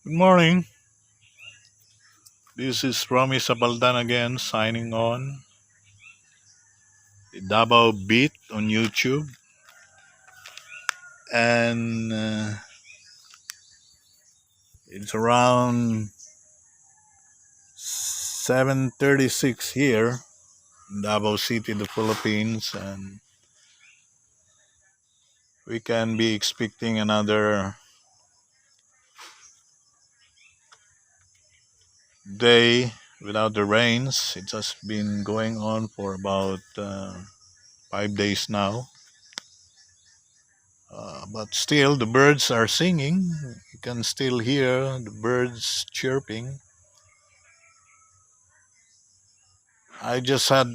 Good morning. This is Romy Sabaldan again, signing on the Davao Beat on YouTube, and it's around 7:36 here in Davao City, the Philippines, and we can be expecting another day without the rains. It has been going on for about 5 days now. But still, the birds are singing. You can still hear the birds chirping. I just had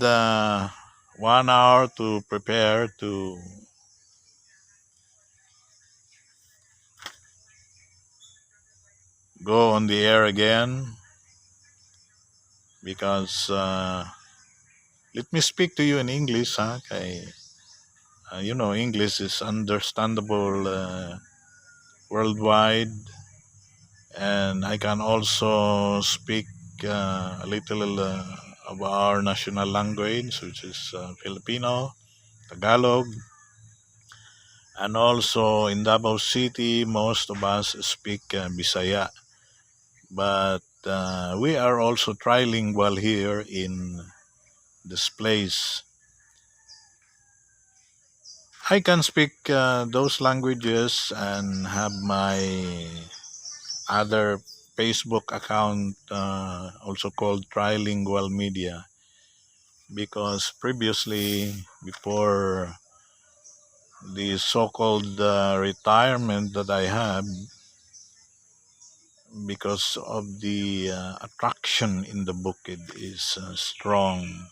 1 hour to prepare to go on the air again because let me speak to you in English. Huh? English is understandable worldwide, and I can also speak a little of our national language, which is Filipino, Tagalog, and also in Davao City, most of us speak Bisaya. But we are also trilingual here in this place. I can speak those languages and have my other Facebook account also called Trilingual Media because previously, before the so-called retirement that I have, because of the attraction in the Bukid is strong.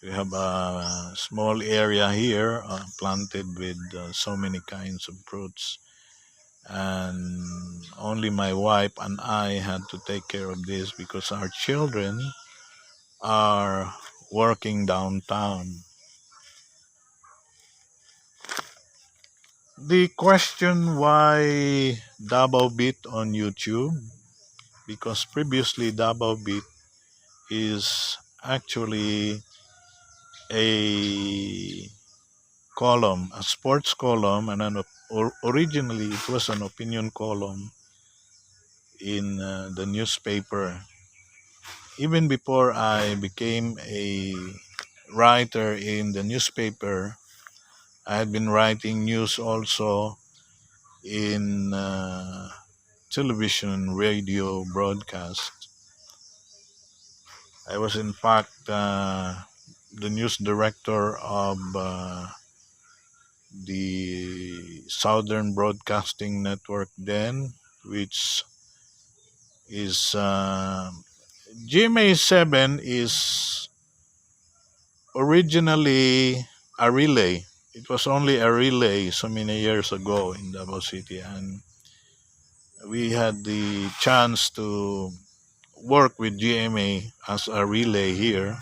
We have a small area here planted with so many kinds of fruits, and only my wife and I had to take care of this because our children are working downtown. The question why Davao Beat on YouTube? Because previously Davao Beat is actually a column, a sports column, and originally it was an opinion column in the newspaper. Even before I became a writer in the newspaper, I had been writing news also in television, radio broadcast. I was in fact the news director of the Southern Broadcasting Network then, which is GMA 7 is originally a relay. It was only a relay so many years ago in Davao City, and we had the chance to work with GMA as a relay here.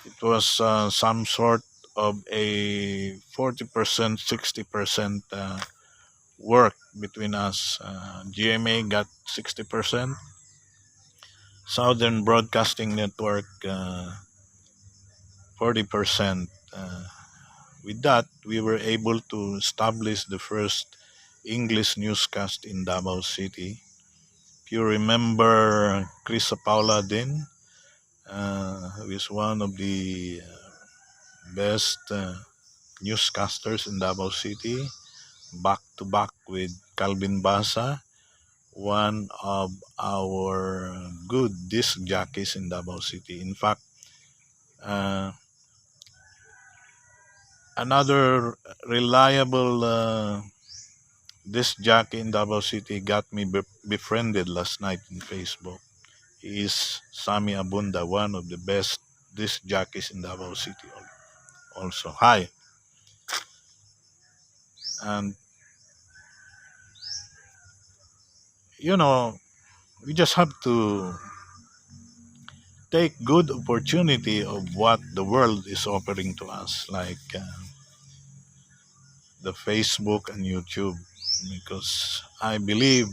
It was some sort of a 40%, 60% work between us. GMA got 60%, Southern Broadcasting Network 40%. With that, we were able to establish the first English newscast in Davao City. If you remember Chris Paula then, who is one of the best newscasters in Davao City, back to back with Calvin Basa, one of our good disc jockeys in Davao City. In fact, uh, another reliable disc jockey in Davao City got me befriended last night in Facebook. He is Sami Abunda, one of the best disc jockeys in Davao City also. Hi. And, you know, we just have to take good opportunity of what the world is offering to us, like the Facebook and YouTube, because I believe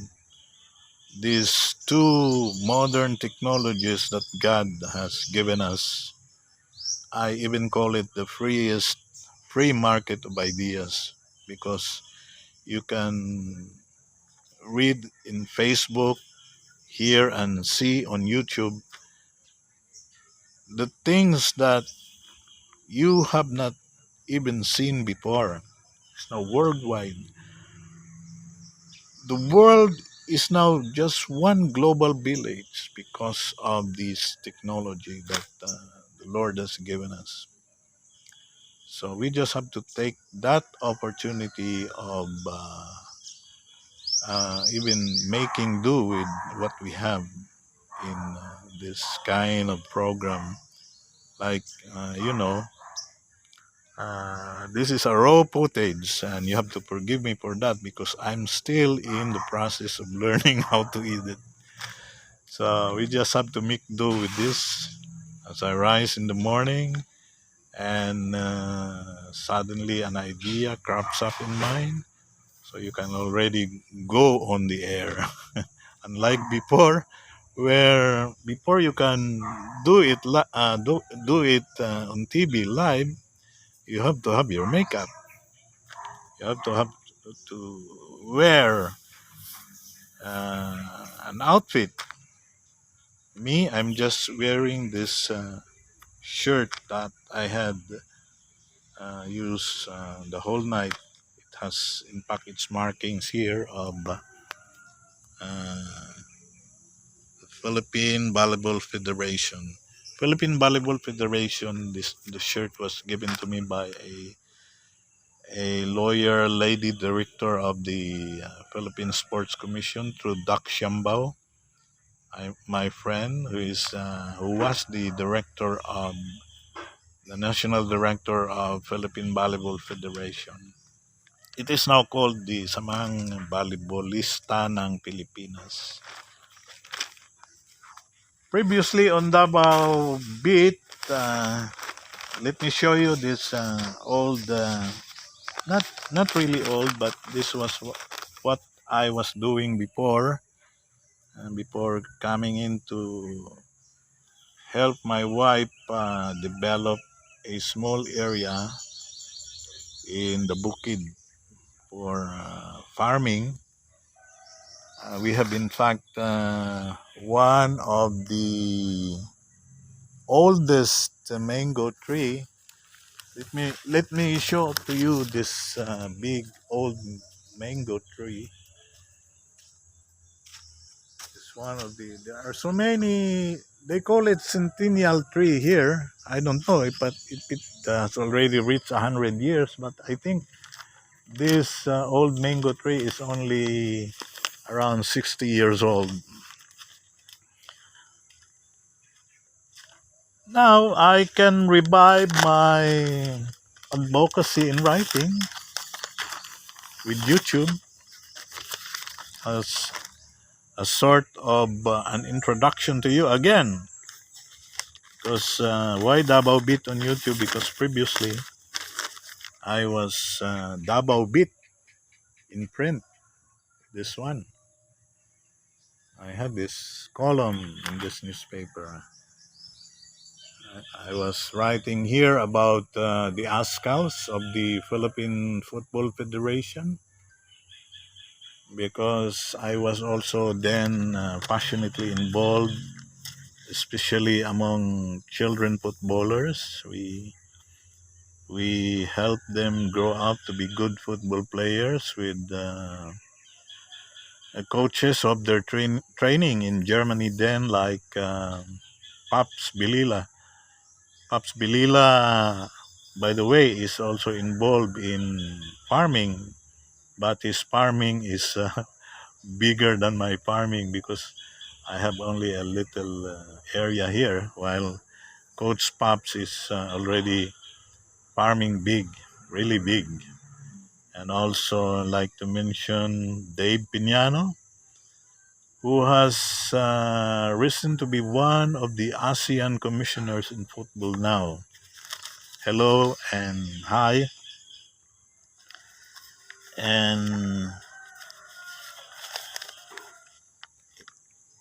these two modern technologies that God has given us. I even call it the free market of ideas, because you can read in Facebook, hear and see on YouTube the things that you have not even seen before. It's now worldwide. The world is now just one global village because of this technology that the Lord has given us. So we just have to take that opportunity of even making do with what we have in this kind of program. Like, you know, this is a raw footage, and you have to forgive me for that because I'm still in the process of learning how to eat it. So we just have to make do with this as I rise in the morning, and suddenly an idea crops up in mind. So you can already go on the air. Unlike before, where before you can do it on TV live, you have to have your makeup. You have to wear an outfit. Me, I'm just wearing this shirt that I had used the whole night. It has, in fact, its markings here of the Philippine Volleyball Federation. Philippine Volleyball Federation. This the shirt was given to me by a lawyer, lady director of the Philippine Sports Commission through Doc Shambao. My friend who was the director of the national director of Philippine Volleyball Federation. It is now called the Samahang Volleyballista ng Pilipinas. Previously on Davao Beat, let me show you this old, not really old, but this was what I was doing before, before coming in to help my wife develop a small area in the Bukid for farming. We have, in fact, one of the oldest mango tree. Let me show to you this big old mango tree. It's one of the. There are so many. They call it centennial tree here. I don't know if it has already reached 100 years, but I think this old mango tree is only around 60 years old. Now I can revive my advocacy in writing with YouTube as a sort of an introduction to you again. Because why Davao Beat on YouTube? Because previously I was Davao Beat in print. This one. I had this column in this newspaper. I was writing here about the ASCALs of the Philippine Football Federation, because I was also then passionately involved, especially among children footballers. We help them grow up to be good football players with coaches of their training in Germany then, like Paps Bilila. Paps Bilila, by the way, is also involved in farming, but his farming is bigger than my farming because I have only a little area here, while Coach Pops is already farming big, really big. And also like to mention Dave Piñano, who has risen to be one of the ASEAN commissioners in football now. Hello and hi. And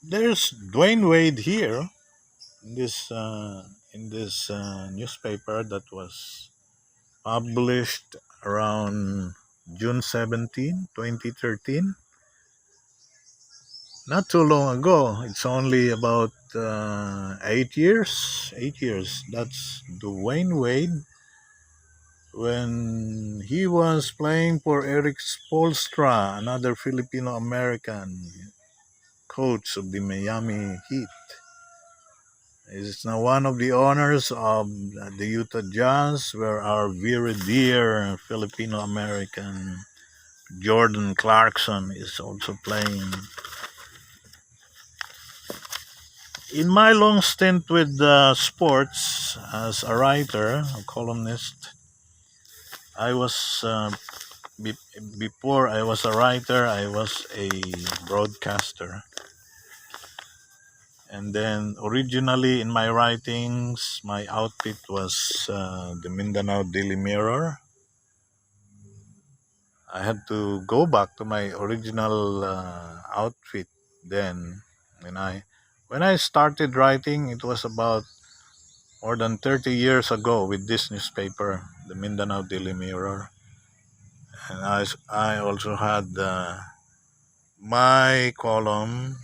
There's Dwayne Wade here in this newspaper that was published around June 17, 2013. Not too long ago. It's only about 8 years. 8 years. That's Dwayne Wade when he was playing for Eric Spolstra, another Filipino American coach of the Miami Heat. He's now one of the owners of the Utah Jazz, where our very dear Filipino American Jordan Clarkson is also playing. In my long stint with sports as a writer, a columnist, I was be- before I was a writer, I was a broadcaster. And then originally in my writings, my outfit was the Mindanao Daily Mirror. I had to go back to my original outfit then. When I when I started writing, it was about more than 30 years ago with this newspaper, the Mindanao Daily Mirror. And I also had my column,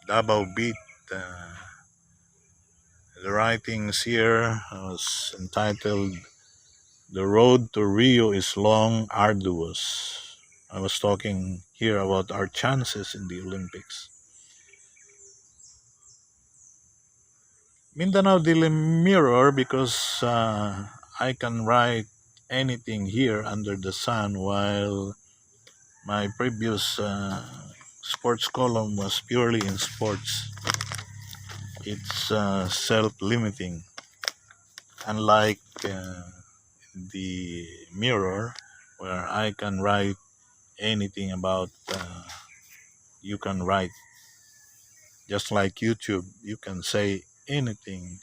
Davao Beat. Uh, the writings here was entitled "The Road to Rio is Long, Arduous." I was talking here about our chances in the Olympics. Mindanao Daily Mirror because I can write anything here under the sun, while my previous sports column was purely in sports. It's self-limiting, unlike the Mirror, where I can write anything about. You can write just like YouTube. You can say anything.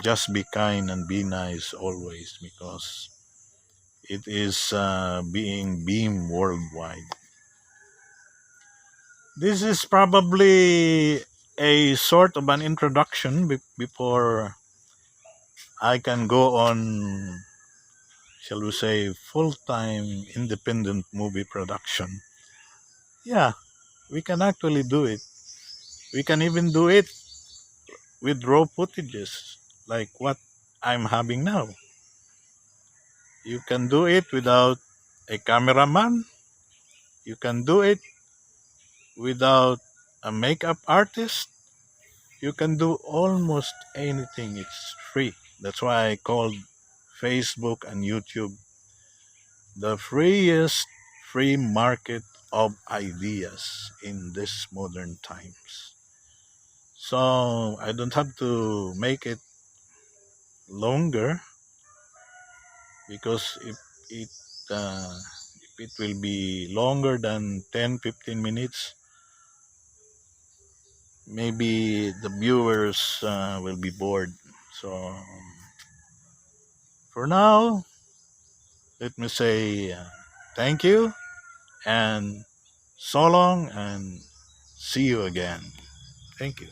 Just be kind and be nice always, because it is being beamed worldwide. This is probably a sort of an introduction before I can go on, shall we say, full time independent movie production. Yeah, we can actually do it. We can even do it with raw footages like what I'm having now. You can do it without a cameraman. You can do it without a makeup artist. You can do almost anything. It's free. That's why I called Facebook and YouTube the freest free market of ideas in this modern times. So I don't have to make it longer, because uh, if it will be longer than 10-15 minutes, maybe the viewers will be bored. So for now, let me say thank you and so long, and see you again. Thank you.